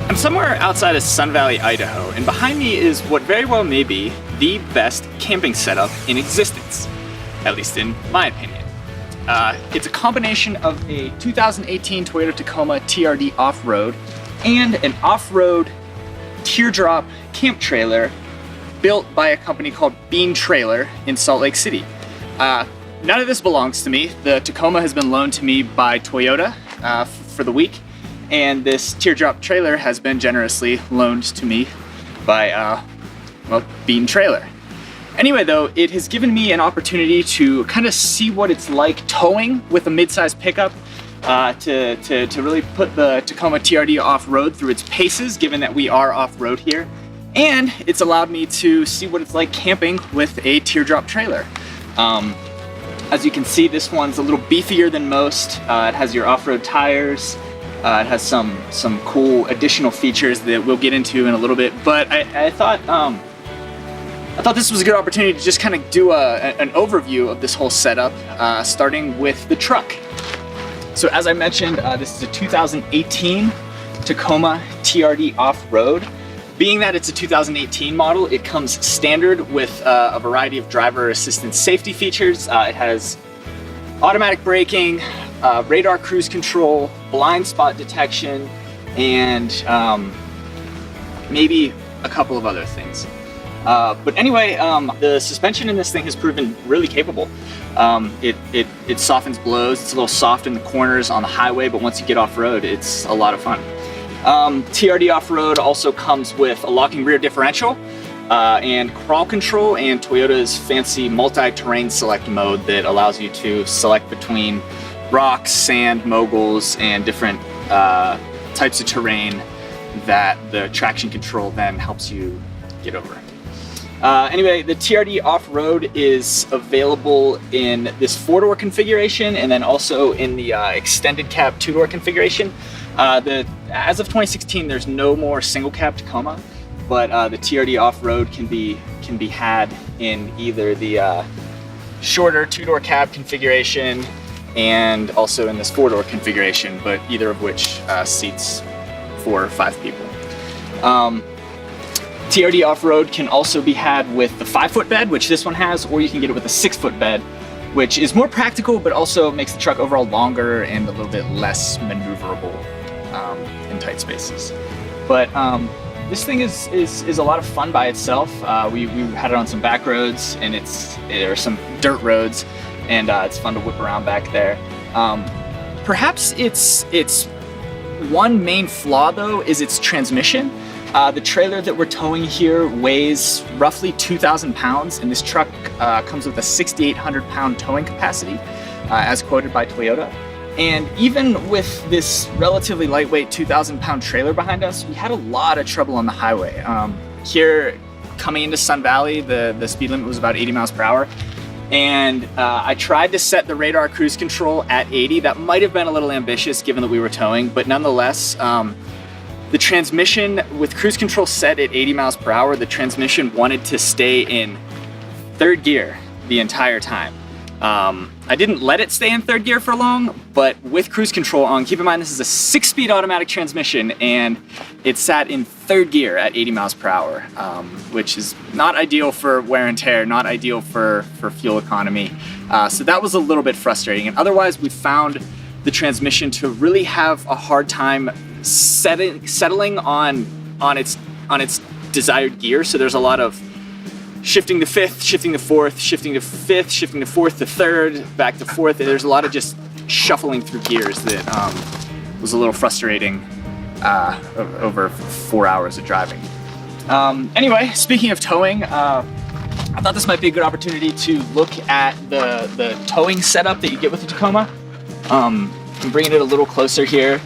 I'm somewhere outside of Sun Valley, Idaho, and behind me is what very well may be the best camping setup in existence, at least in my opinion. It's a combination of a 2018 Toyota Tacoma TRD off-road and an off-road Teardrop camp trailer built by a company called Bean Trailer in Salt Lake City. None of this belongs to me. The Tacoma has been loaned to me by Toyota for the week, and this Teardrop trailer has been generously loaned to me by, Bean Trailer. Anyway though, it has given me an opportunity to kind of see what it's like towing with a mid-size pickup, to really put the Tacoma TRD off-road through its paces, given that we are off-road here. And it's allowed me to see what it's like camping with a Teardrop trailer. As you can see, this one's a little beefier than most. It has your off-road tires. It has some cool additional features that we'll get into in a little bit. But I thought this was a good opportunity to just kind of do an overview of this whole setup, starting with the truck. So as I mentioned, this is a 2018 Tacoma TRD off-road. Being that it's a 2018 model, it comes standard with a variety of driver assistance safety features. It has automatic braking, radar cruise control, blind spot detection, and maybe a couple of other things. But anyway, the suspension in this thing has proven really capable. It softens blows. It's a little soft in the corners on the highway, but once you get off-road, it's a lot of fun. TRD off-road also comes with a locking rear differential and crawl control, and Toyota's fancy multi-terrain select mode that allows you to select between rocks, sand, moguls, and different types of terrain that the traction control then helps you get over. Anyway, the TRD off-road is available in this 4-door configuration and then also in the extended cab 2-door configuration. As of 2016, there's no more single cab Tacoma, but the TRD off-road can be had in either the shorter 2-door cab configuration and also in this 4-door configuration, but either of which seats 4 or 5 people. TRD off-road can also be had with the 5-foot bed, which this one has, or you can get it with a 6-foot bed, which is more practical, but also makes the truck overall longer and a little bit less maneuverable in tight spaces. But this thing is a lot of fun by itself. We had it on some back roads, and there are some dirt roads, and it's fun to whip around back there. Perhaps its one main flaw though is its transmission. The trailer that we're towing here weighs roughly 2,000 pounds, and this truck comes with a 6,800 pound towing capacity, as quoted by Toyota. And even with this relatively lightweight 2,000 pound trailer behind us, we had a lot of trouble on the highway. Here, coming into Sun Valley, the speed limit was about 80 miles per hour. And I tried to set the radar cruise control at 80. That might have been a little ambitious given that we were towing, but nonetheless, the transmission, with cruise control set at 80 miles per hour, the transmission wanted to stay in 3rd gear the entire time. I didn't let it stay in 3rd gear for long, but with cruise control on, keep in mind this is a 6-speed automatic transmission, and it sat in 3rd gear at 80 miles per hour, which is not ideal for wear and tear, not ideal for fuel economy. So that was a little bit frustrating. And otherwise, we found the transmission to really have a hard time settling on its desired gear. So there's a lot of shifting to 5th, shifting to 4th, shifting to 5th, shifting to 4th to 3rd, back to 4th. There's a lot of just shuffling through gears that was a little frustrating over 4 hours of driving. Anyway, speaking of towing, I thought this might be a good opportunity to look at the towing setup that you get with the Tacoma. I'm bringing it a little closer here.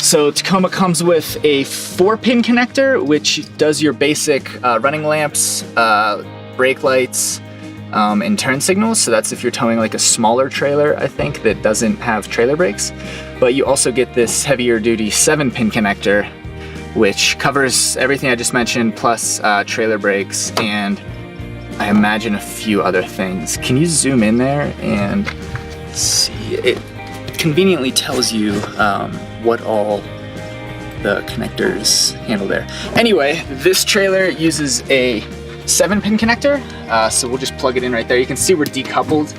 So Tacoma comes with a 4-pin connector, which does your basic running lamps, brake lights, and turn signals. So that's if you're towing like a smaller trailer, I think, that doesn't have trailer brakes. But you also get this heavier duty 7-pin connector, which covers everything I just mentioned, plus trailer brakes, and I imagine a few other things. Can you zoom in there and see? It conveniently tells you what all the connectors handle there. Anyway, this trailer uses a 7-pin connector, so we'll just plug it in right there. You can see we're decoupled.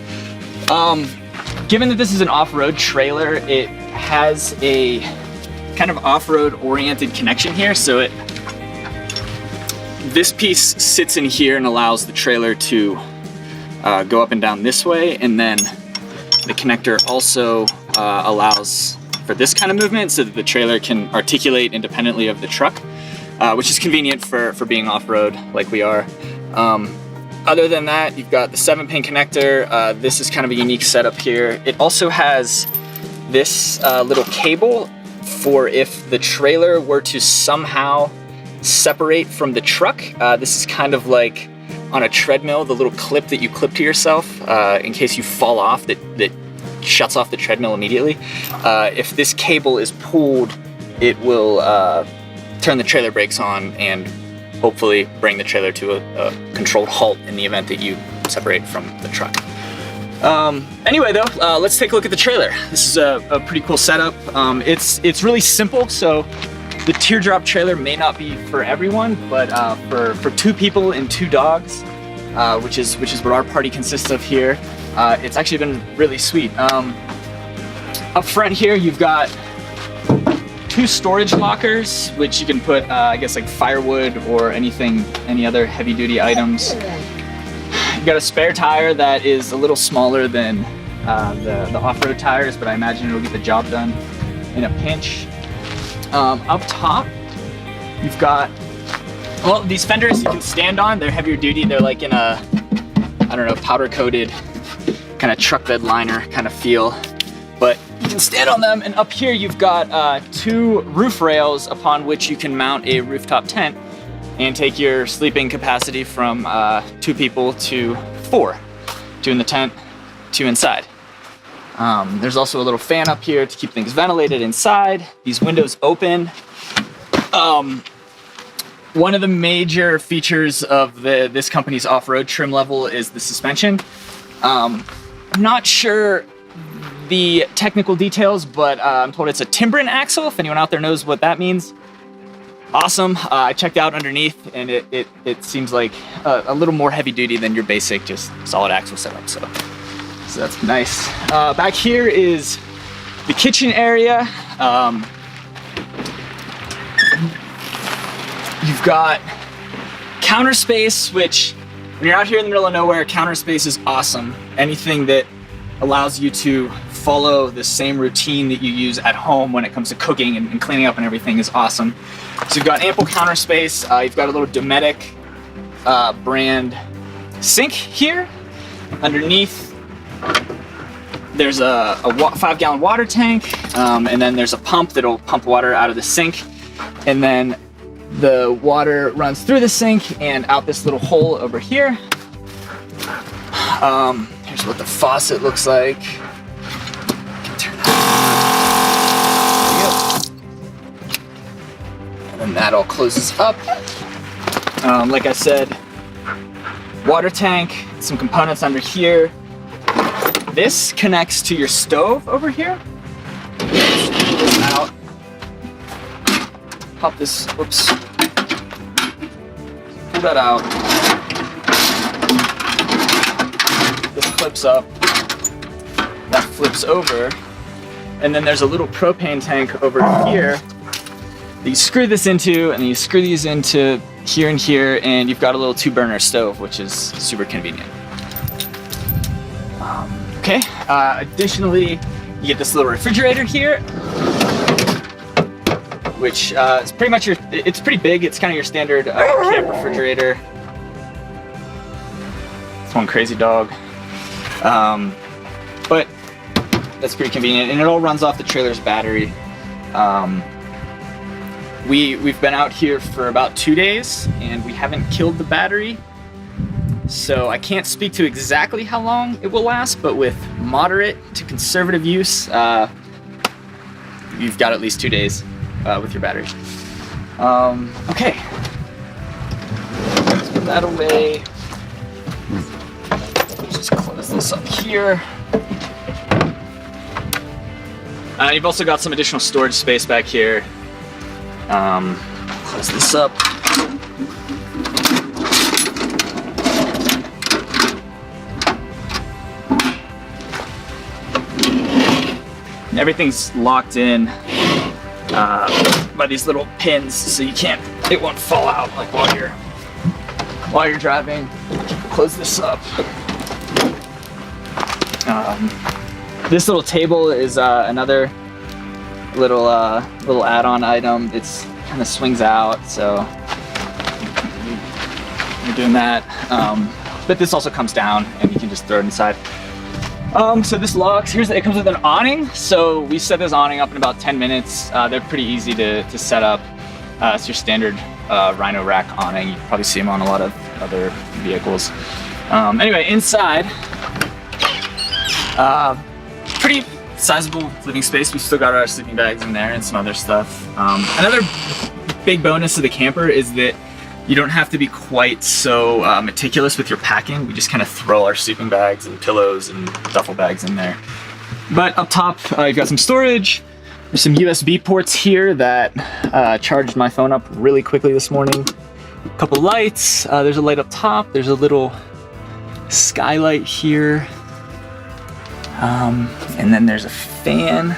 Given that this is an off-road trailer, it has a kind of off-road oriented connection here, so this piece sits in here and allows the trailer to go up and down this way, and then the connector also allows for this kind of movement so that the trailer can articulate independently of the truck, which is convenient for being off-road like we are. Other than that, you've got the 7-pin connector. This is kind of a unique setup here. It also has this little cable for if the trailer were to somehow separate from the truck. This is kind of like on a treadmill, the little clip that you clip to yourself in case you fall off that shuts off the treadmill immediately. If this cable is pulled, it will turn the trailer brakes on and hopefully bring the trailer to a controlled halt in the event that you separate from the truck. Anyway though, let's take a look at the trailer. This is a pretty cool setup. It's really simple, so the Teardrop trailer may not be for everyone, but for 2 people and 2 dogs, which is what our party consists of here, it's actually been really sweet. Up front here, you've got 2 storage lockers, which you can put, I guess, like firewood or any other heavy-duty items. You've got a spare tire that is a little smaller than the off-road tires, but I imagine it'll get the job done in a pinch. Up top, you've got, well, these fenders you can stand on. They're heavier duty. They're like in a, I don't know, powder-coated kind of truck bed liner kind of feel, but you can stand on them. And up here, you've got 2 roof rails upon which you can mount a rooftop tent and take your sleeping capacity from 2 people to 4. 2 in the tent, 2 inside. There's also a little fan up here to keep things ventilated inside. These windows open. One of the major features of this company's off-road trim level is the suspension. I'm not sure the technical details, but I'm told it's a Timbren axle, if anyone out there knows what that means. Awesome. I checked out underneath, and it seems like a little more heavy duty than your basic just solid axle setup, so that's nice. Back here is the kitchen area. You've got counter space, which when you're out here in the middle of nowhere, counter space is awesome. Anything that allows you to follow the same routine that you use at home when it comes to cooking and cleaning up and everything is awesome. So you've got ample counter space. You've got a little Dometic brand sink here. Underneath, there's a 5-gallon water tank, and then there's a pump that'll pump water out of the sink, and then the water runs through the sink and out this little hole over here. Here's what the faucet looks like. Turn that on. There you go. And then that all closes up. Like I said, water tank, some components under here. This connects to your stove over here. Just pull this out. Pop this, whoops. Pull that out. This clips up. That flips over. And then there's a little propane tank over here that you screw this into, and then you screw these into here and here, and you've got a little 2-burner stove, which is super convenient. Okay, additionally, you get this little refrigerator here, which is pretty much it's pretty big. It's kind of your standard camp refrigerator. It's one crazy dog. But that's pretty convenient, and it all runs off the trailer's battery. We've been out here for about 2 days, and we haven't killed the battery. So I can't speak to exactly how long it will last, but with moderate to conservative use, you've got at least 2 days with your battery. Okay, let's put that away. Let's just close this up here. You've also got some additional storage space back here. Close this up. Everything's locked in by these little pins, so it won't fall out like while you're driving. Close this up. This little table is another little add-on item. It's kind of swings out, so you're doing that. But this also comes down, and you can just throw it inside. So this locks. It comes with an awning. So we set this awning up in about 10 minutes. They're pretty easy to set up. It's your standard Rhino rack awning. You probably see them on a lot of other vehicles. Anyway, inside, pretty sizable living space. We've still got our sleeping bags in there and some other stuff. Another big bonus of the camper is that you don't have to be quite so meticulous with your packing. We just kind of throw our sleeping bags and pillows and duffel bags in there. But up top, you've got some storage. There's some USB ports here that charged my phone up really quickly this morning. A couple lights. There's a light up top. There's a little skylight here. And then there's a fan.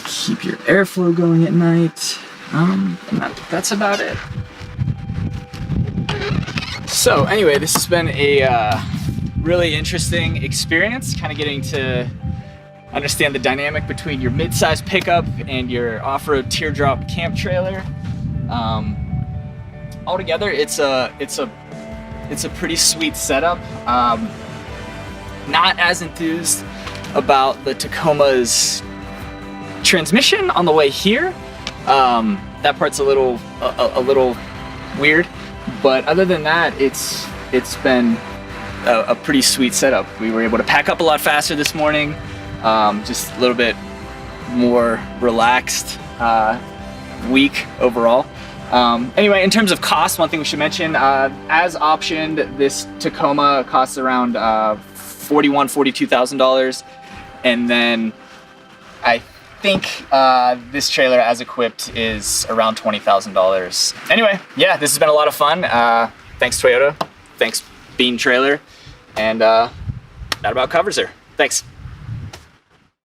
Keep your airflow going at night. And that's about it. So anyway, this has been a really interesting experience, kind of getting to understand the dynamic between your mid-size pickup and your off-road teardrop camp trailer. Altogether, it's a pretty sweet setup. Not as enthused about the Tacoma's transmission on the way here. That part's a little weird. But other than that, it's been a pretty sweet setup. We were able to pack up a lot faster this morning, just a little bit more relaxed week overall. Anyway, in terms of cost, one thing we should mention, as optioned, this Tacoma costs around $42,000, and then I think this trailer as equipped is around $20,000. Anyway, yeah, this has been a lot of fun. Thanks Toyota, thanks Bean Trailer, and that about covers her. Thanks.